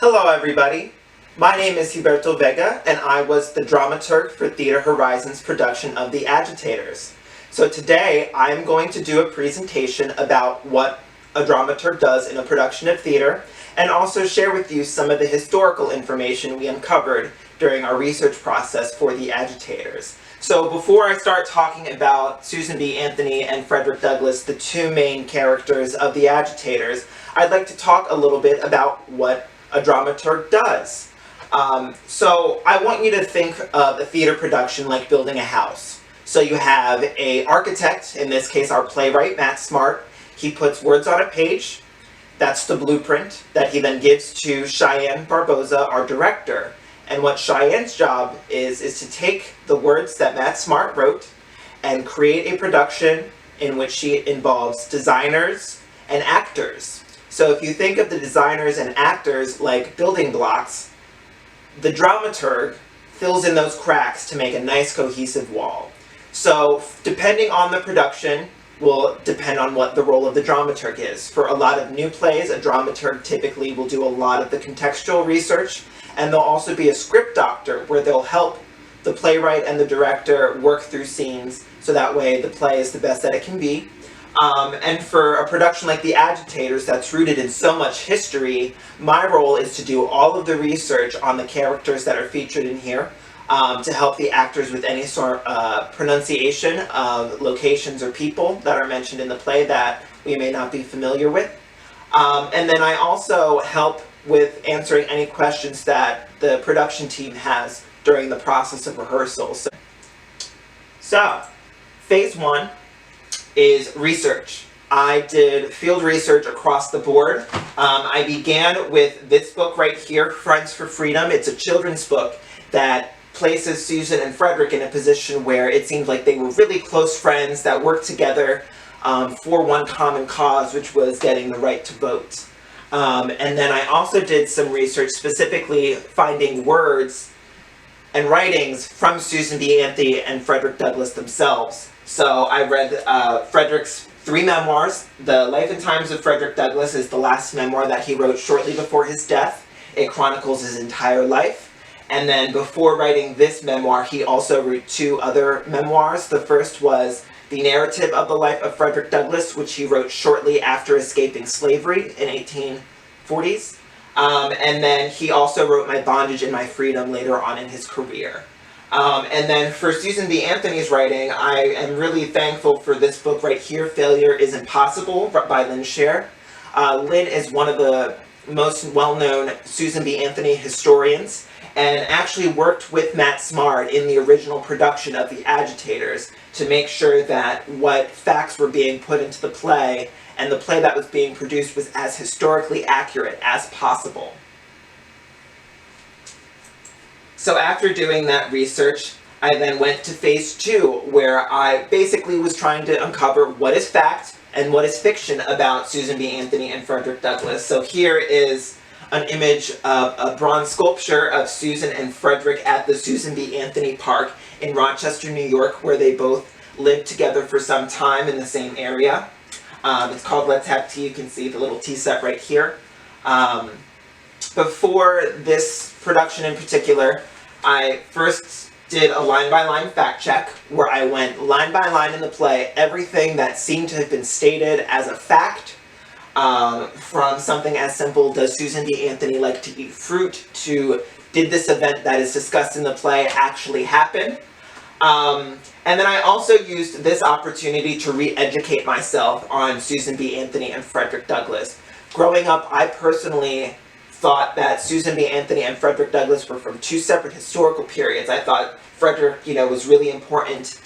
Hello everybody, my name is Gilberto Vega and I was the dramaturg for Theater Horizon's production of The Agitators. So today I'm going to do a presentation about what a dramaturg does in a production of theater and also share with you some of the historical information we uncovered during our research process for The Agitators. So before I start talking about Susan B. Anthony and Frederick Douglass, the two main characters of The Agitators, I'd like to talk a little bit about what a dramaturg does. So I want you to think of a theater production like building a house. So you have an architect, in this case our playwright, Matt Smart. He puts words on a page. That's the blueprint that he then gives to Cheyenne Barboza, our director. And what Cheyenne's job is to take the words that Matt Smart wrote and create a production in which she involves designers and actors. So if you think of the designers and actors like building blocks, the dramaturg fills in those cracks to make a nice cohesive wall. So depending on the production will depend on what the role of the dramaturg is. For a lot of new plays, a dramaturg typically will do a lot of the contextual research, and they'll also be a script doctor where they'll help the playwright and the director work through scenes so that way the play is the best that it can be. And for a production like The Agitators that's rooted in so much history, my role is to do all of the research on the characters that are featured in here to help the actors with any sort of pronunciation of locations or people that are mentioned in the play that we may not be familiar with. And then I also help with answering any questions that the production team has during the process of rehearsal. So phase one is research. I did field research across the board. I began with this book right here, Friends for Freedom. It's a children's book that places Susan and Frederick in a position where it seemed like they were really close friends that worked together for one common cause, which was getting the right to vote. And then I also did some research specifically finding words and writings from Susan B. Anthony and Frederick Douglass themselves. So I read Frederick's 3 memoirs. The Life and Times of Frederick Douglass is the last memoir that he wrote shortly before his death. It chronicles his entire life. And then before writing this memoir, he also wrote 2 other memoirs. The first was The Narrative of the Life of Frederick Douglass, which he wrote shortly after escaping slavery in 1840s. And then he also wrote My Bondage and My Freedom later on in his career. And then for Susan B. Anthony's writing, I am really thankful for this book right here, Failure Isn't Possible by Lynn Sher. Lynn is one of the most well-known Susan B. Anthony historians and actually worked with Matt Smart in the original production of The Agitators to make sure that what facts were being put into the play and the play that was being produced was as historically accurate as possible. So after doing that research, I then went to phase 2, where I basically was trying to uncover what is fact and what is fiction about Susan B. Anthony and Frederick Douglass. So here is an image of a bronze sculpture of Susan and Frederick at the Susan B. Anthony Park in Rochester, New York, where they both lived together for some time in the same area. It's called Let's Have Tea. You can see the little tea set right here. Before this production in particular, I first did a line-by-line fact check where I went line by line in the play, everything that seemed to have been stated as a fact, from something as simple, does Susan B. Anthony like to eat fruit, to did this event that is discussed in the play actually happen? And then I also used this opportunity to re-educate myself on Susan B. Anthony and Frederick Douglass. Growing up, I personally thought that Susan B. Anthony and Frederick Douglass were from 2 separate historical periods. I thought Frederick, was really important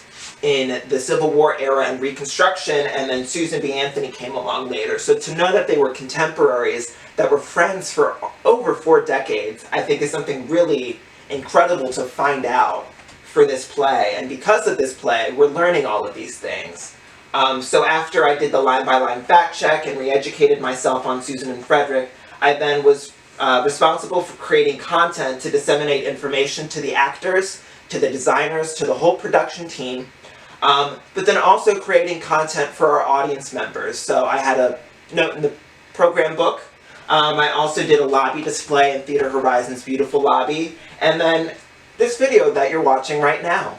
in the Civil War era and Reconstruction, and then Susan B. Anthony came along later. So to know that they were contemporaries that were friends for over 4 decades, I think is something really incredible to find out for this play. And because of this play, we're learning all of these things. So after I did the line-by-line fact check and re-educated myself on Susan and Frederick, I then was responsible for creating content to disseminate information to the actors, to the designers, to the whole production team, but then also creating content for our audience members. So I had a note in the program book I also did a lobby display in Theater Horizon's beautiful lobby, and then this video that you're watching right now.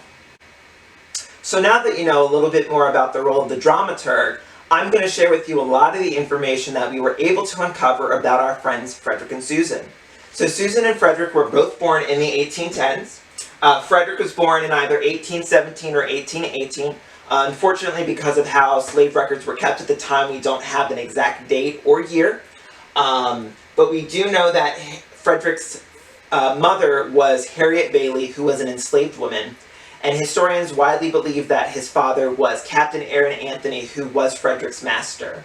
So now that you know a little bit more about the role of the dramaturg, I'm going to share with you a lot of the information that we were able to uncover about our friends Frederick and Susan. So Susan and Frederick were both born in the 1810s. Frederick was born in either 1817 or 1818. Unfortunately, because of how slave records were kept at the time, we don't have an exact date or year. But we do know that Frederick's mother was Harriet Bailey, who was an enslaved woman. And historians widely believe that his father was Captain Aaron Anthony, who was Frederick's master.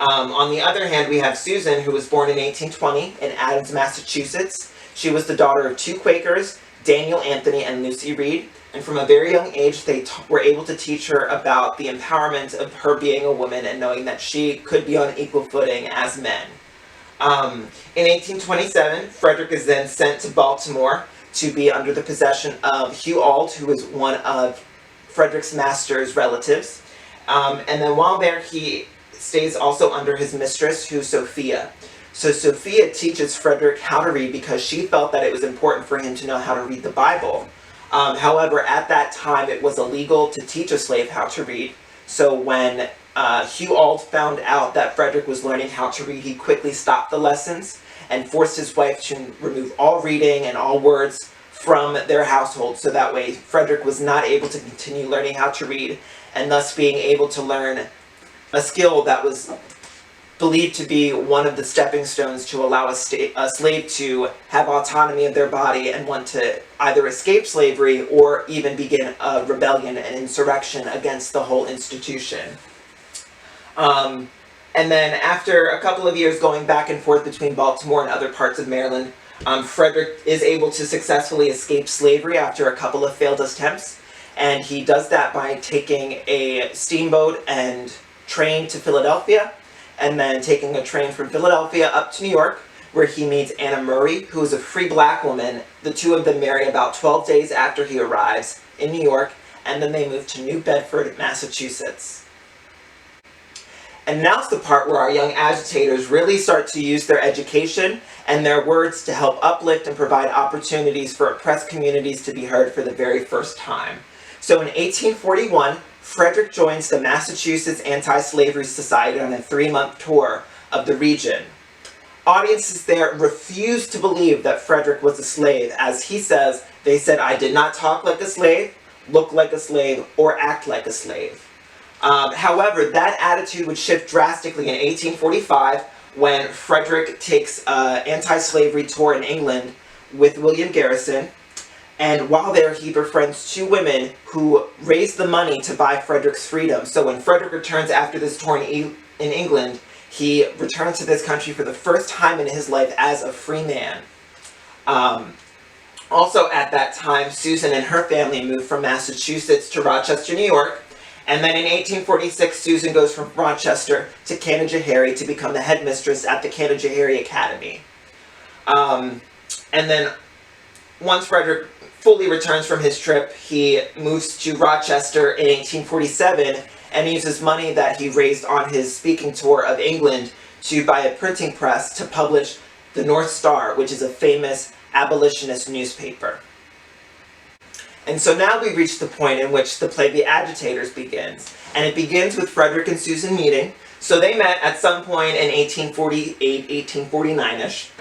On the other hand, we have Susan, who was born in 1820 in Adams, Massachusetts. She was the daughter of two Quakers, Daniel Anthony and Lucy Reed. And from a very young age, they were able to teach her about the empowerment of her being a woman and knowing that she could be on equal footing as men. In 1827, Frederick is then sent to Baltimore to be under the possession of Hugh Auld, who was one of Frederick's master's relatives. And then while there, he stays also under his mistress, who's Sophia. So Sophia teaches Frederick how to read because she felt that it was important for him to know how to read the Bible. However, at that time, it was illegal to teach a slave how to read. So when Hugh Auld found out that Frederick was learning how to read, he quickly stopped the lessons and forced his wife to remove all reading and all words from their household, so that way Frederick was not able to continue learning how to read, and thus being able to learn a skill that was believed to be one of the stepping stones to allow a slave to have autonomy of their body and want to either escape slavery or even begin a rebellion and insurrection against the whole institution. And then after a couple of years going back and forth between Baltimore and other parts of Maryland, Frederick is able to successfully escape slavery after a couple of failed attempts. And he does that by taking a steamboat and train to Philadelphia, and then taking a train from Philadelphia up to New York, where he meets Anna Murray, who is a free black woman. The two of them marry about 12 days after he arrives in New York, and then they move to New Bedford, Massachusetts. And now's the part where our young agitators really start to use their education and their words to help uplift and provide opportunities for oppressed communities to be heard for the very first time. So in 1841, Frederick joins the Massachusetts Anti-Slavery Society on a 3-month tour of the region. Audiences there refused to believe that Frederick was a slave. As he says, they said, "I did not talk like a slave, look like a slave, or act like a slave." However, that attitude would shift drastically in 1845 when Frederick takes an anti-slavery tour in England with William Garrison. And while there, he befriends two women who raise the money to buy Frederick's freedom. So when Frederick returns after this tour in England, he returns to this country for the first time in his life as a free man. Also at that time, Susan and her family moved from Massachusetts to Rochester, New York. And then in 1846, Susan goes from Rochester to Canajoharie to become the headmistress at the Canajoharie Academy. And then once Frederick fully returns from his trip, he moves to Rochester in 1847 and uses money that he raised on his speaking tour of England to buy a printing press to publish the North Star, which is a famous abolitionist newspaper. And so now we reach the point in which the play The Agitators begins. And it begins with Frederick and Susan meeting. So they met at some point in 1848, 1849-ish.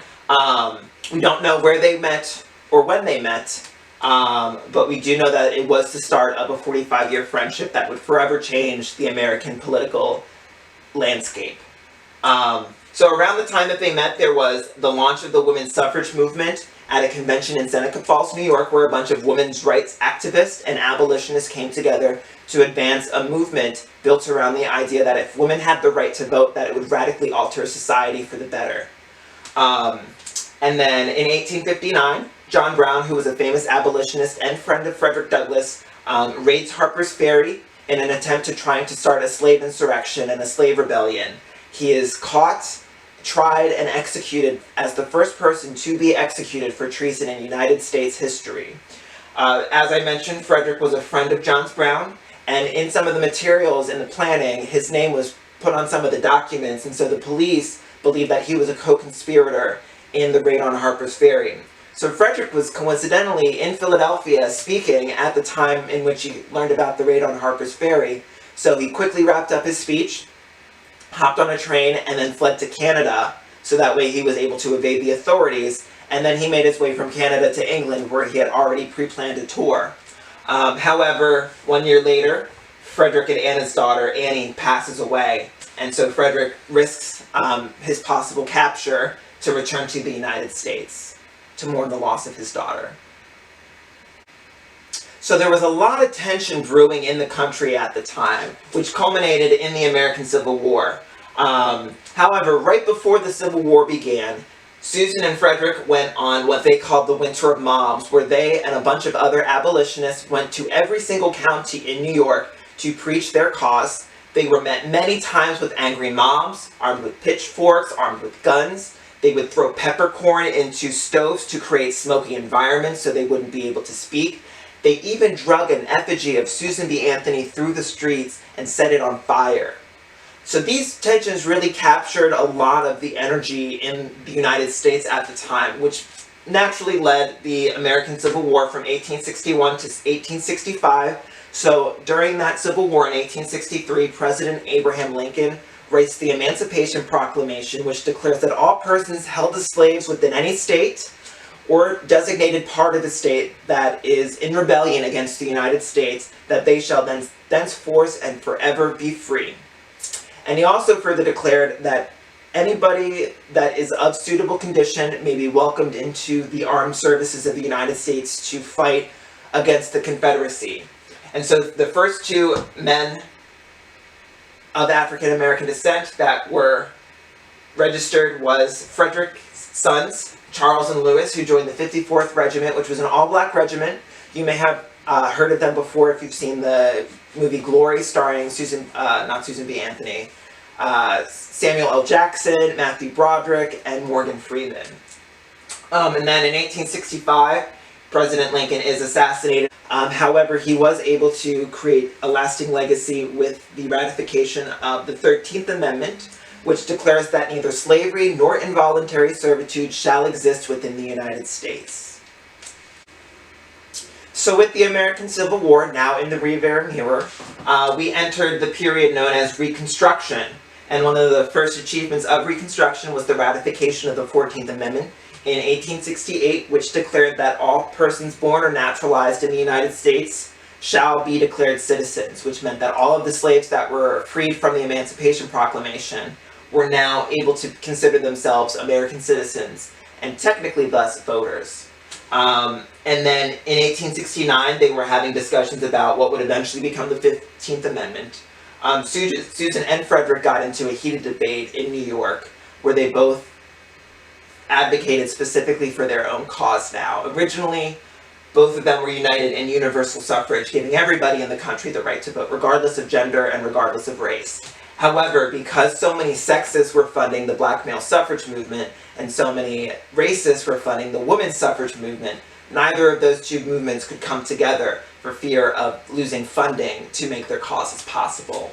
We don't know where they met or when they met, but we do know that it was the start of a 45-year friendship that would forever change the American political landscape. So around the time that they met, there was the launch of the women's suffrage movement at a convention in Seneca Falls, New York, where a bunch of women's rights activists and abolitionists came together to advance a movement built around the idea that if women had the right to vote, that it would radically alter society for the better. And then in 1859, John Brown, who was a famous abolitionist and friend of Frederick Douglass, raids Harper's Ferry in an attempt to try to start a slave insurrection and a slave rebellion. He is caught, tried, and executed as the first person to be executed for treason in United States history. As I mentioned, Frederick was a friend of John Brown, and in some of the materials in the planning, his name was put on some of the documents, and so the police believed that he was a co-conspirator in the raid on Harper's Ferry. So Frederick was coincidentally in Philadelphia speaking at the time in which he learned about the raid on Harper's Ferry. So he quickly wrapped up his speech, hopped on a train, and then fled to Canada, so that way he was able to evade the authorities, and then he made his way from Canada to England, where he had already pre-planned a tour. However, 1 year later, Frederick and Anna's daughter, Annie, passes away, and so Frederick risks his possible capture to return to the United States to mourn the loss of his daughter. So there was a lot of tension brewing in the country at the time, which culminated in the American Civil War. However, right before the Civil War began, Susan and Frederick went on what they called the Winter of Mobs, where they and a bunch of other abolitionists went to every single county in New York to preach their cause. They were met many times with angry mobs, armed with pitchforks, armed with guns. They would throw peppercorn into stoves to create smoky environments so they wouldn't be able to speak. They even drug an effigy of Susan B. Anthony through the streets and set it on fire. So these tensions really captured a lot of the energy in the United States at the time, which naturally led the American Civil War from 1861 to 1865. So during that Civil War in 1863, President Abraham Lincoln writes the Emancipation Proclamation, which declares that all persons held as slaves within any state or designated part of the state that is in rebellion against the United States, that they shall thenceforth and forever be free. And he also further declared that anybody that is of suitable condition may be welcomed into the armed services of the United States to fight against the Confederacy. And so the first two men of African American descent that were registered was Frederick's sons, Charles and Lewis, who joined the 54th Regiment, which was an all-black regiment. You may have heard of them before if you've seen the movie Glory, starring not Susan B. Anthony, Samuel L. Jackson, Matthew Broderick, and Morgan Freeman. And then in 1865, President Lincoln is assassinated. However, he was able to create a lasting legacy with the ratification of the 13th Amendment, which declares that neither slavery nor involuntary servitude shall exist within the United States. So with the American Civil War now in the rearview mirror, we entered the period known as Reconstruction. And one of the first achievements of Reconstruction was the ratification of the 14th Amendment in 1868, which declared that all persons born or naturalized in the United States shall be declared citizens, which meant that all of the slaves that were freed from the Emancipation Proclamation were now able to consider themselves American citizens, and technically thus voters. And then in 1869, they were having discussions about what would eventually become the 15th Amendment. Susan and Frederick got into a heated debate in New York, where they both advocated specifically for their own cause now. Originally, both of them were united in universal suffrage, giving everybody in the country the right to vote, regardless of gender and regardless of race. However, because so many sexists were funding the black male suffrage movement, and so many racists were funding the women's suffrage movement, neither of those two movements could come together for fear of losing funding to make their causes possible.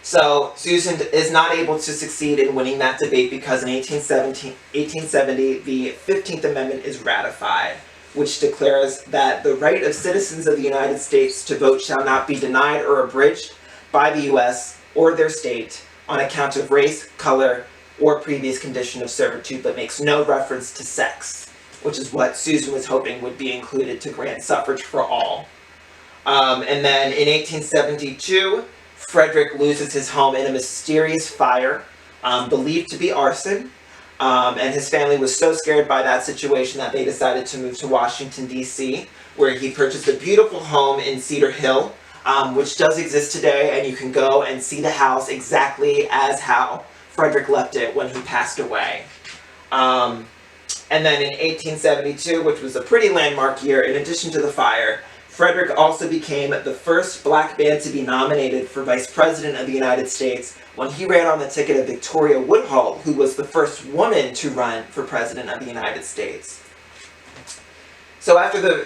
So Susan is not able to succeed in winning that debate because in 1870, the 15th Amendment is ratified, which declares that the right of citizens of the United States to vote shall not be denied or abridged by the U.S. or their state on account of race, color, or previous condition of servitude, but makes no reference to sex, which is what Susan was hoping would be included to grant suffrage for all. And then in 1872, Frederick loses his home in a mysterious fire, believed to be arson, and his family was so scared by that situation that they decided to move to Washington, D.C., where he purchased a beautiful home in Cedar Hill, which does exist today, and you can go and see the house exactly as how Frederick left it when he passed away. And then in 1872, which was a pretty landmark year, in addition to the fire, Frederick also became the first black man to be nominated for Vice President of the United States when he ran on the ticket of Victoria Woodhull, who was the first woman to run for President of the United States. So after the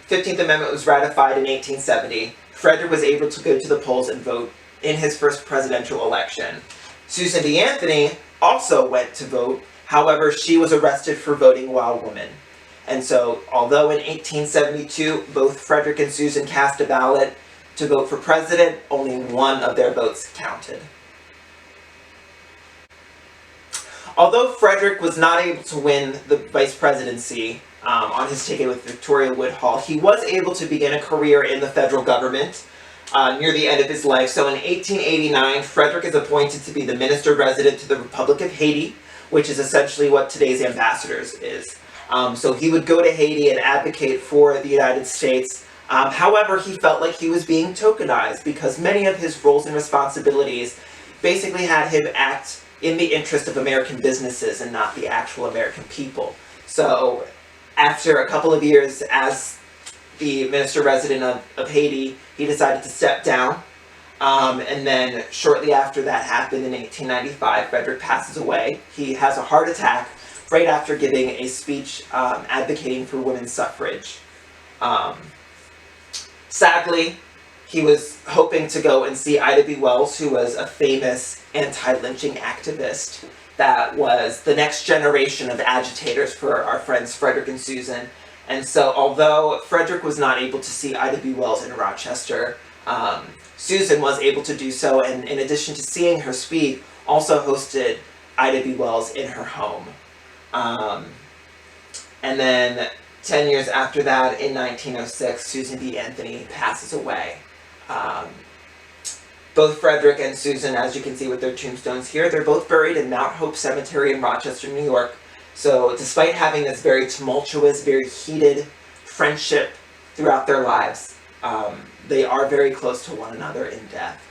15th Amendment was ratified in 1870, Frederick was able to go to the polls and vote in his first presidential election. Susan B. Anthony also went to vote. However, she was arrested for voting while a woman. And so, although in 1872 both Frederick and Susan cast a ballot to vote for president, only one of their votes counted. Although Frederick was not able to win the vice presidency on his ticket with Victoria Woodhull, he was able to begin a career in the federal government near the end of his life. So in 1889, Frederick is appointed to be the minister resident to the Republic of Haiti, which is essentially what today's ambassadors is. So he would go to Haiti and advocate for the United States. However, he felt like he was being tokenized because many of his roles and responsibilities basically had him act in the interest of American businesses and not the actual American people. So after a couple of years as the minister resident of Haiti, he decided to step down. And then shortly after that happened in 1895, Frederick passes away. He has a heart attack right after giving a speech advocating for women's suffrage. Sadly, he was hoping to go and see Ida B. Wells, who was a famous anti-lynching activist that was the next generation of agitators for our friends Frederick and Susan. And so although Frederick was not able to see Ida B. Wells in Rochester, Susan was able to do so, and in addition to seeing her speak, also hosted Ida B. Wells in her home. And then 10 years after that, in 1906, Susan B. Anthony passes away. Both Frederick and Susan, as you can see with their tombstones here, they're both buried in Mount Hope Cemetery in Rochester, New York. So despite having this very tumultuous, very heated friendship throughout their lives, they are very close to one another in death.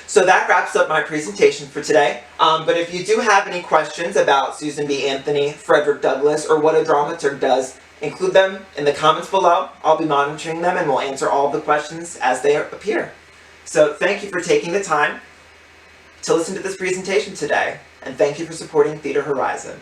So that wraps up my presentation for today. But if you do have any questions about Susan B. Anthony, Frederick Douglass, or what a dramaturg does, include them in the comments below. I'll be monitoring them and we'll answer all of the questions as they appear. So thank you for taking the time to listen to this presentation today, and thank you for supporting Theater Horizon.